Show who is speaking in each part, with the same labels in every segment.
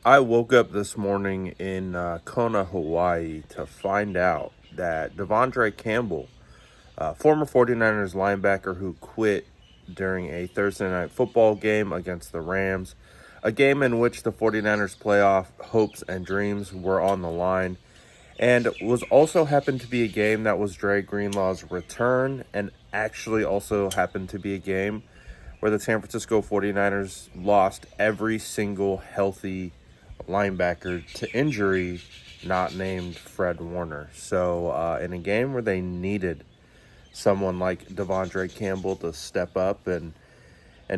Speaker 1: I woke up this morning in Kona, Hawaii to find out that De'Vondre Campbell, former 49ers linebacker who quit during a Thursday night football game against the Rams, a game in which the 49ers playoff hopes and dreams were on the line, and was also happened to be a game that was Dre Greenlaw's return, and actually also happened to be a game where the San Francisco 49ers lost every single healthy linebacker to injury, not named Fred Warner. So in a game where they needed someone like De'Vondre Campbell to step up and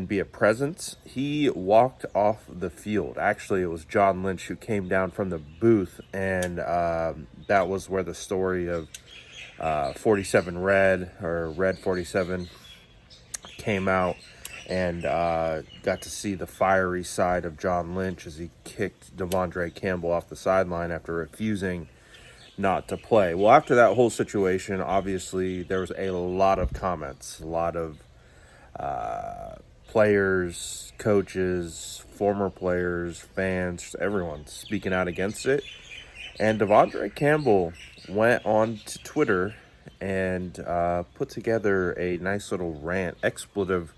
Speaker 1: be a presence, he walked off the field. Actually, it was John Lynch who came down from the booth, and that was where the story of 47 Red, or Red 47, came out, and got to see the fiery side of John Lynch as he kicked De'Vondre Campbell off the sideline after refusing not to play. Well, after that whole situation, obviously there was a lot of comments, a lot of players, coaches, former players, fans, everyone speaking out against it. And De'Vondre Campbell went on to Twitter and put together a nice little rant, expletive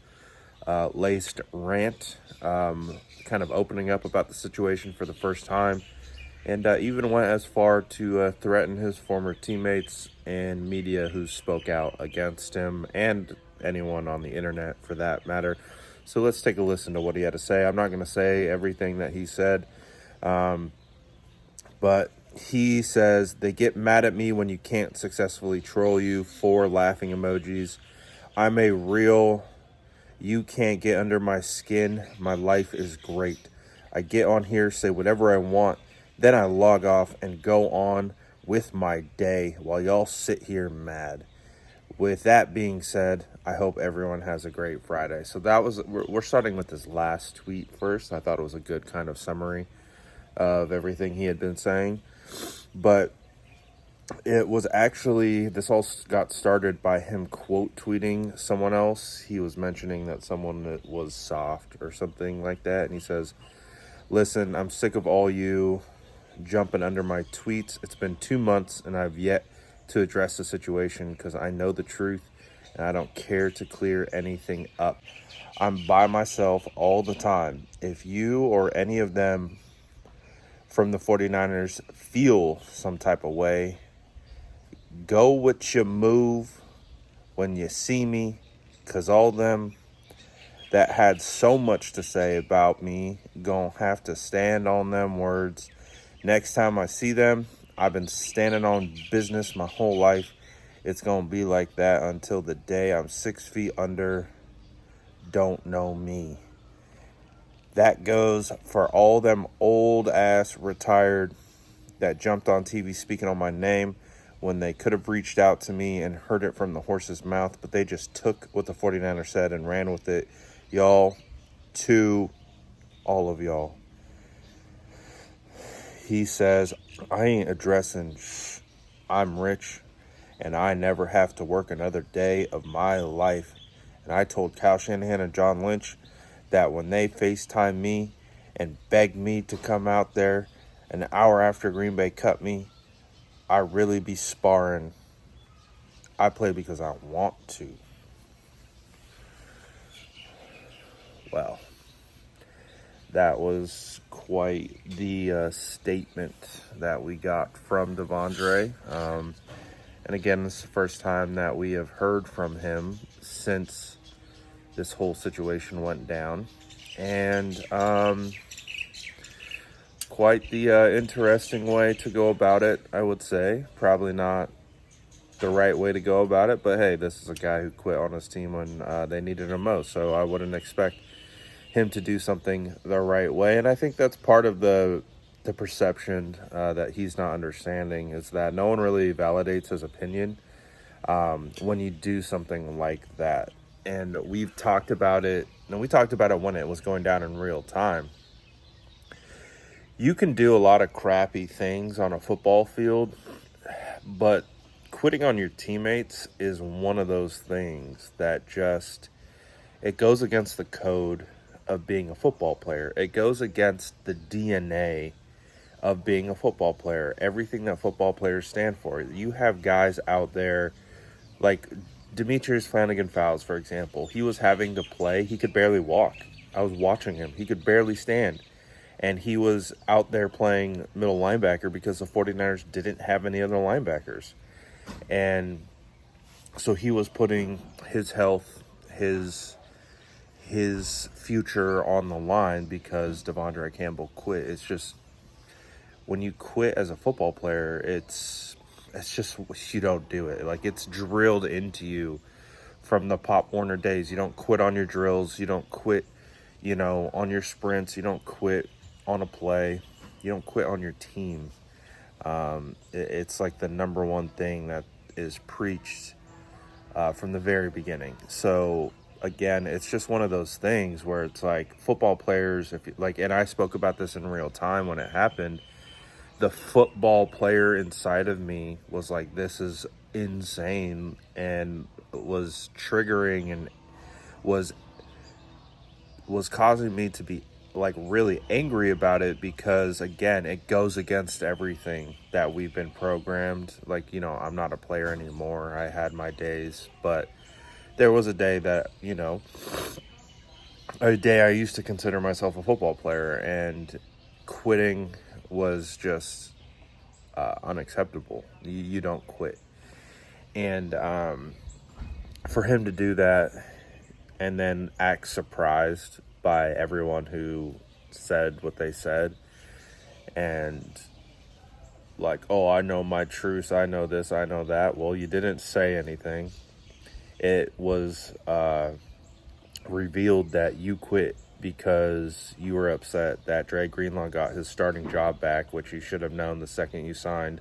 Speaker 1: laced rant, kind of opening up about the situation for the first time, and even went as far to threaten his former teammates and media who spoke out against him, and anyone on the internet for that matter. So let's take a listen to what he had to say. I'm not going to say everything that he said, but he says, "They get mad at me when you can't successfully troll you." 4 laughing emojis. "I'm a real, you can't get under my skin. My life is great. I get on here, say whatever I want, then I log off and go on with my day while y'all sit here mad. With that being said, I hope everyone has a great Friday." So that was, we're starting with this last tweet first. I thought it was a good kind of summary of everything he had been saying. But it was actually, this all got started by him quote tweeting someone else. He was mentioning that someone was soft or something like that. And he says, "Listen, I'm sick of all you jumping under my tweets. It's been 2 months and I've yet to address the situation because I know the truth and I don't care to clear anything up. I'm by myself all the time. If you or any of them from the 49ers feel some type of way, go with your move when you see me, because all them that had so much to say about me gonna have to stand on them words. Next time I see them, I've been standing on business my whole life. It's gonna be like that until the day I'm 6 feet under. Don't know me." That goes for all them old ass retired that jumped on TV speaking on my name when they could have reached out to me and heard it from the horse's mouth, but they just took what the 49ers said and ran with it. Y'all, to all of y'all. He says, "I ain't addressing I'm rich and I never have to work another day of my life. And I told Kyle Shanahan and John Lynch that when they FaceTime me and begged me to come out there an hour after Green Bay cut me, I really be sparring. I play because I want to." Well, that was quite the statement that we got from De'Vondre. And again, this is the first time that we have heard from him since this whole situation went down. And quite the interesting way to go about it, I would say. Probably not the right way to go about it, but hey, this is a guy who quit on his team when they needed him most, so I wouldn't expect him to do something the right way. And I think that's part of the perception that he's not understanding, is that no one really validates his opinion when you do something like that. And we've talked about it, and we talked about it when it was going down in real time. You can do a lot of crappy things on a football field, but quitting on your teammates is one of those things that just, it goes against the code of being a football player. It goes against the DNA of being a football player. Everything that football players stand for. You have guys out there like Demetrius Flanagan-Fowles, for example. He was having to play. He could barely walk. I was watching him. He could barely stand. And he was out there playing middle linebacker because the 49ers didn't have any other linebackers. And so he was putting his health, his future on the line because De'Vondre Campbell quit. It's just, when you quit as a football player, it's just, you don't do it. Like, it's drilled into you from the Pop Warner days. You don't quit on your drills. You don't quit, on your sprints. You don't quit on a play. You don't quit on your team. It's like the number one thing that is preached from the very beginning. So again, it's just one of those things where it's like football players, and I spoke about this in real time when it happened. The football player inside of me was like, this is insane, and was triggering and was causing me to be like really angry about it, because again, it goes against everything that we've been programmed. Like, I'm not a player anymore. I had my days, but there was a day that, a day I used to consider myself a football player, and quitting was just unacceptable. You don't quit. And for him to do that and then act surprised by everyone who said what they said, and like, oh, I know my truths, I know this, I know that. Well, you didn't say anything. It was revealed that you quit because you were upset that Dre Greenlaw got his starting job back, which you should have known the second you signed.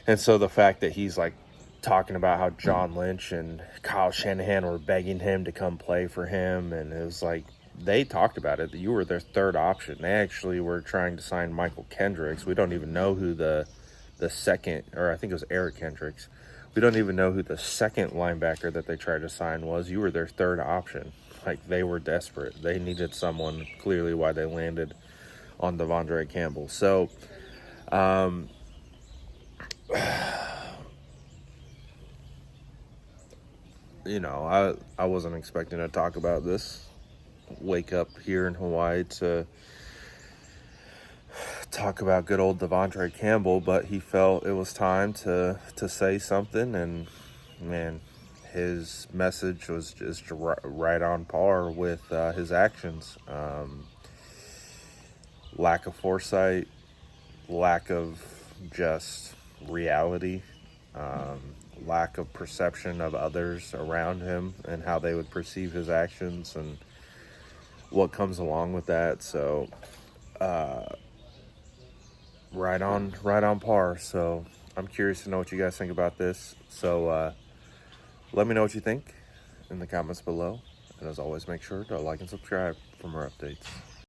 Speaker 1: And so the fact that he's like talking about how John Lynch and Kyle Shanahan were begging him to come play for him, and it was like, they talked about it, that you were their third option. They actually were trying to sign Michael Kendricks. We don't even know who the second, or I think it was Eric Kendricks. We don't even know who the second linebacker that they tried to sign was. You were their third option. Like, they were desperate. They needed someone, clearly why they landed on De'Vondre Campbell. So, I wasn't expecting to talk about this. Wake up here in Hawaii to talk about good old De'Vondre Campbell, but he felt it was time to say something, and man, his message was just right on par with his actions. Lack of foresight, lack of just reality, lack of perception of others around him and how they would perceive his actions and what comes along with that. So right on par. So I'm curious to know what you guys think about this. So let me know what you think in the comments below, and as always, make sure to like and subscribe for more updates.